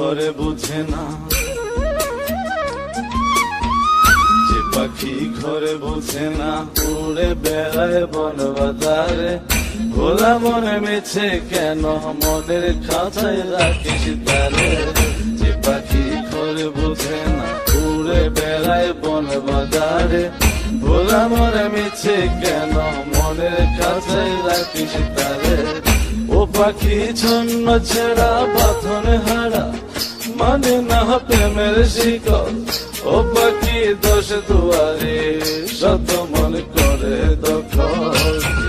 ঘরে বুঝে না, যে পাখি ঘরে বুঝে না, উড়ে বেড়ায় বন বাজারে। ভোলা মনে মিছে কেন মনের খাঁচায় রাখিস তারে। যে পাখি ঘরে বুঝে না, উড়ে বেড়ায় বন বাজারে। ভোলা মনে মিছে কেন মনের খাঁচায় রাখিস তারে। ও পাখি ছন্ন ছেড়া বাঁধন হারা, মানে না প্রেমের শিকল। ও পাখি দোষ দুয়ারে, শত মন করে দখল।